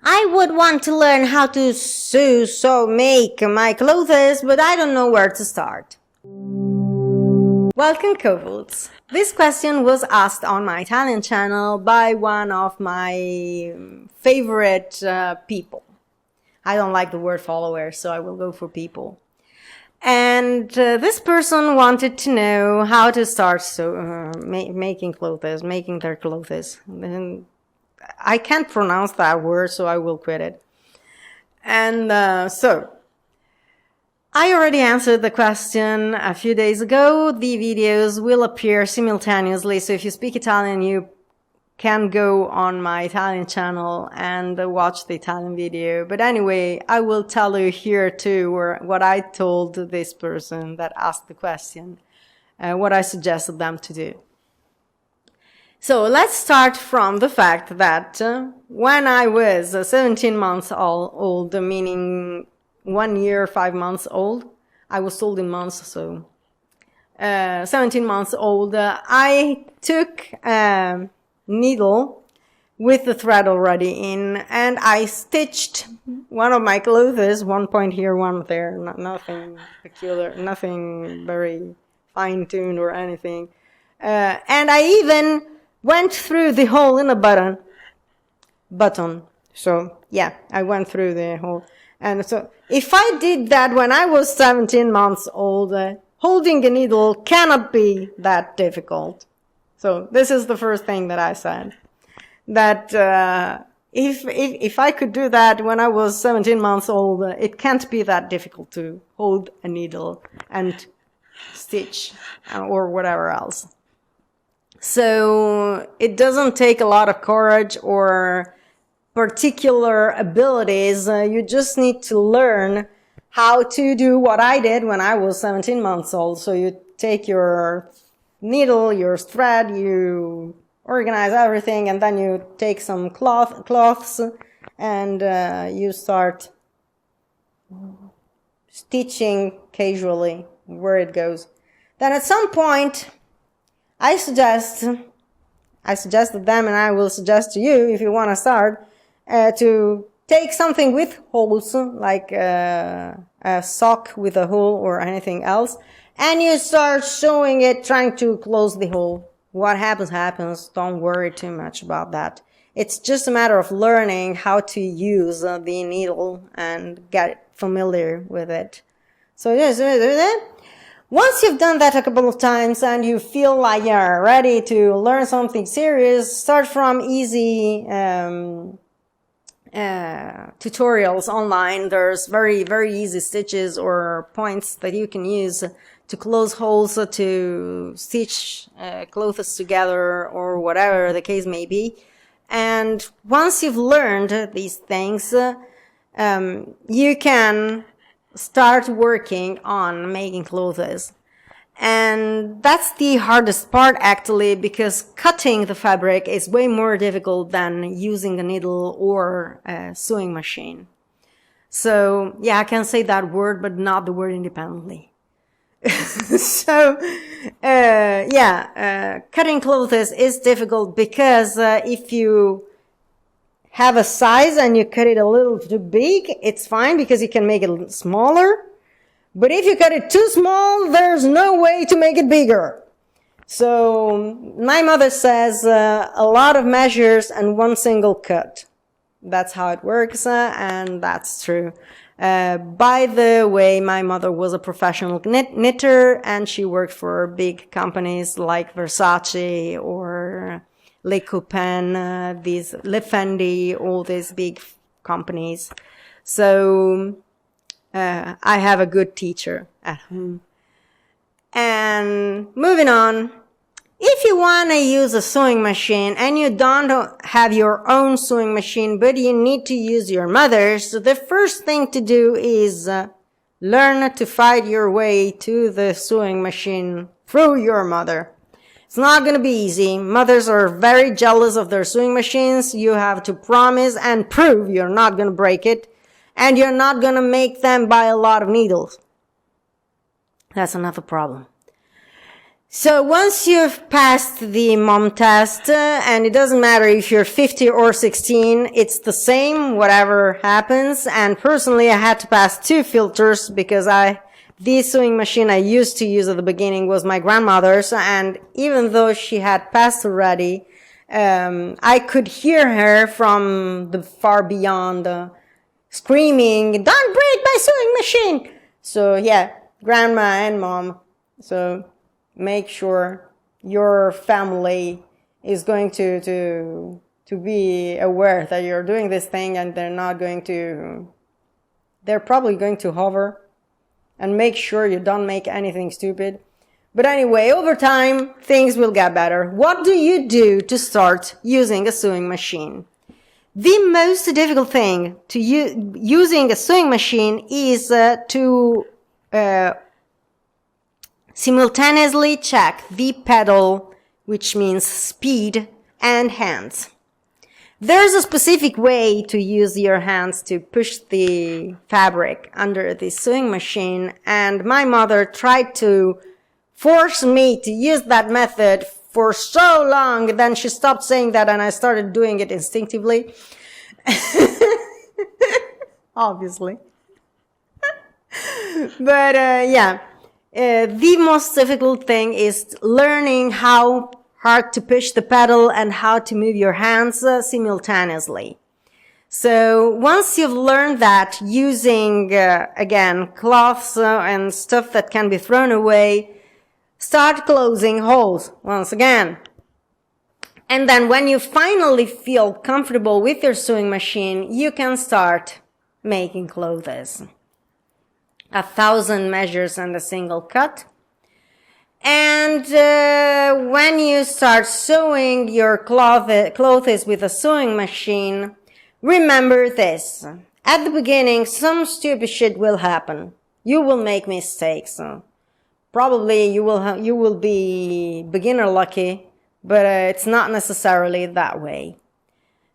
I would want to learn how to sew, so make my clothes, but I don't know where to start. Welcome, co-hosts. This question was asked on my Italian channel by one of my favorite people. I don't like the word followers, so I will go for people. And this person wanted to know how to start making clothes, making their clothes. And I can't pronounce that word, so I will quit it. And so, I already answered the question a few days ago. The videos will appear simultaneously, so if you speak Italian, you can go on my Italian channel and watch the Italian video. But anyway, I will tell you here too what I told this person that asked the question, what I suggested them to do. So let's start from the fact that when I was 17 months old, meaning 1 year, 5 months old, I was told in months, so 17 months old, I took a needle with the thread already in, and I stitched one of my clothes, one point here, one there, nothing peculiar, nothing very fine-tuned or anything. And I even went through the hole in the button. So yeah, I went through the hole. And so if I did that when I was 17 months old, holding a needle cannot be that difficult. So this is the first thing that I said. That if I could do that when I was 17 months old, it can't be that difficult to hold a needle and stitch or whatever else. So it doesn't take a lot of courage or particular abilities. You just need to learn how to do what I did when I was 17 months old. So you take your needle, your thread, you organize everything, and then you take some cloths and you start stitching casually where it goes. Then at some point, I suggested them, and I will suggest to you, if you want to start, to take something with holes, like a sock with a hole or anything else, and you start sewing it, trying to close the hole. What happens, happens. Don't worry too much about that. It's just a matter of learning how to use the needle and get familiar with it. So yes, once you've done that a couple of times and you feel like you're ready to learn something serious, start from easy tutorials online. There's very, very easy stitches or points that you can use to close holes, to stitch clothes together, or whatever the case may be. And once you've learned these things, you can start working on making clothes. And that's the hardest part, actually, because cutting the fabric is way more difficult than using a needle or a sewing machine. So yeah, I can say that word, but not the word independently. So cutting clothes is difficult because if you have a size and you cut it a little too big, it's fine because you can make it smaller. But if you cut it too small, there's no way to make it bigger. So my mother says a lot of measures and one single cut. That's how it works, and that's true. By the way, my mother was a professional knitter, and she worked for big companies like Versace or Le Coupin, Le Fendi, all these big companies. So I have a good teacher at home. And moving on, if you want to use a sewing machine and you don't have your own sewing machine, but you need to use your mother's, the first thing to do is learn to find your way to the sewing machine through your mother. It's not going to be easy. Mothers are very jealous of their sewing machines. You have to promise and prove you're not going to break it, and you're not going to make them buy a lot of needles. That's another problem. So once you've passed the mom test, and it doesn't matter if you're 50 or 16, it's the same, whatever happens. And personally, I had to pass 2 filters because the sewing machine I used to use at the beginning was my grandmother's. And even though she had passed already, I could hear her from the far beyond, screaming, "Don't break my sewing machine!" So yeah, grandma and mom. So make sure your family is going to be aware that you're doing this thing, and they're probably going to hover, and make sure you don't make anything stupid. But anyway, over time, things will get better. What do you do to start using a sewing machine? The most difficult thing to using a sewing machine is to simultaneously check the pedal, which means speed, and hands. There's a specific way to use your hands to push the fabric under the sewing machine, and my mother tried to force me to use that method for so long. Then she stopped saying that, and I started doing it instinctively. Obviously. But yeah. The most difficult thing is learning how hard to push the pedal and how to move your hands simultaneously. So once you've learned that, using, again, cloths and stuff that can be thrown away, start closing holes once again. And then when you finally feel comfortable with your sewing machine, you can start making clothes. 1,000 measures and a single cut. And when you start sewing your clothes with a sewing machine, remember this. At the beginning, some stupid shit will happen. You will make mistakes. Probably you will be beginner lucky, but it's not necessarily that way.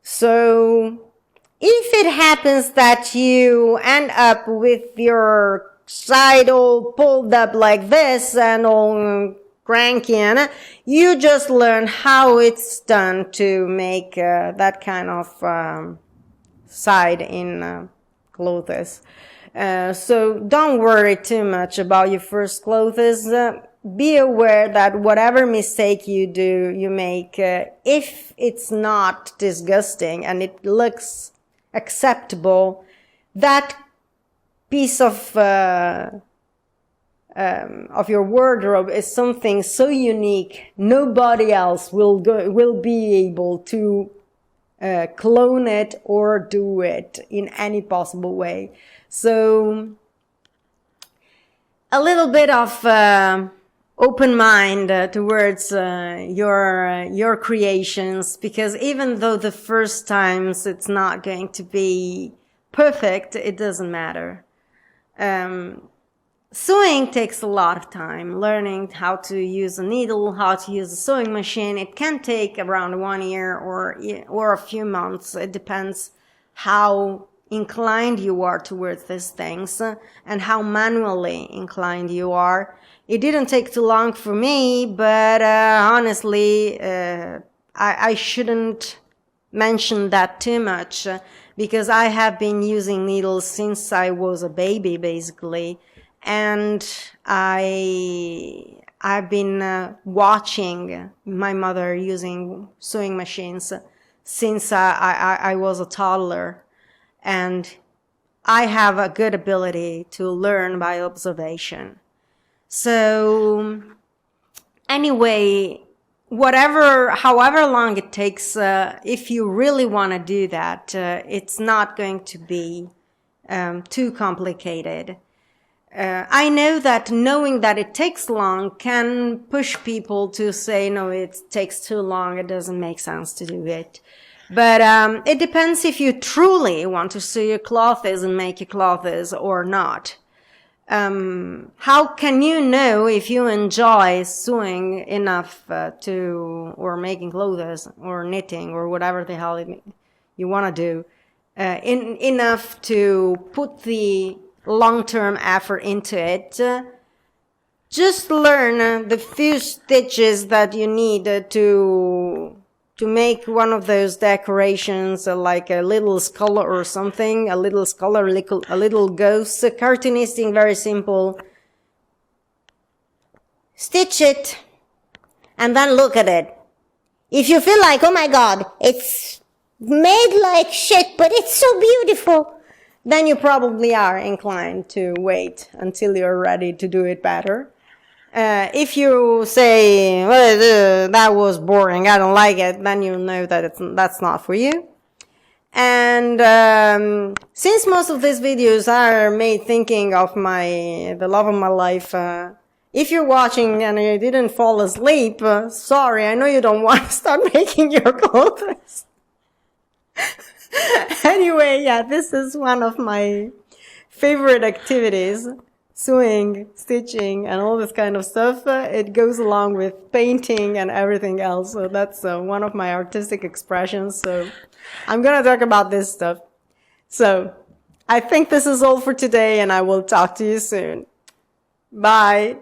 So if it happens that you end up with your side all pulled up like this and all cranky, and you just learn how it's done to make that kind of side in clothes. So don't worry too much about your first clothes. Be aware that whatever mistake you make, if it's not disgusting and it looks acceptable, that piece of your wardrobe is something so unique, nobody else will be able to clone it or do it in any possible way. So a little bit of open mind towards your creations, because even though the first times it's not going to be perfect, it doesn't matter. Sewing takes a lot of time. Learning how to use a needle, how to use a sewing machine, it can take around 1 year or a few months. It depends how inclined you are towards these things and how manually inclined you are. It didn't take too long for me, but honestly, I shouldn't mention that too much, because I have been using needles since I was a baby, basically, and I've been watching my mother using sewing machines since I was a toddler, and I have a good ability to learn by observation. So anyway, however long it takes, if you really want to do that, it's not going to be too complicated. I know that knowing that it takes long can push people to say, no, it takes too long, it doesn't make sense to do it. But it depends if you truly want to sew your clothes and make your clothes or not. How can you know if you enjoy sewing enough or making clothes or knitting or whatever the hell you want to do, enough to put the long-term effort into it, just learn the few stitches that you need to make one of those decorations, like a little skull or something, a little skull or a little ghost. Cartoonisting, very simple. Stitch it and then look at it. If you feel like, oh my God, it's made like shit, but it's so beautiful, then you probably are inclined to wait until you're ready to do it better. If you say, well, that was boring, I don't like it, then you know that that's not for you. And since most of these videos are made thinking of the love of my life, if you're watching and you didn't fall asleep, sorry, I know you don't want to start making your clothes. Anyway, yeah, this is one of my favorite activities. Sewing, stitching, and all this kind of stuff. It goes along with painting and everything else. So that's one of my artistic expressions. So I'm going to talk about this stuff. So I think this is all for today, and I will talk to you soon. Bye.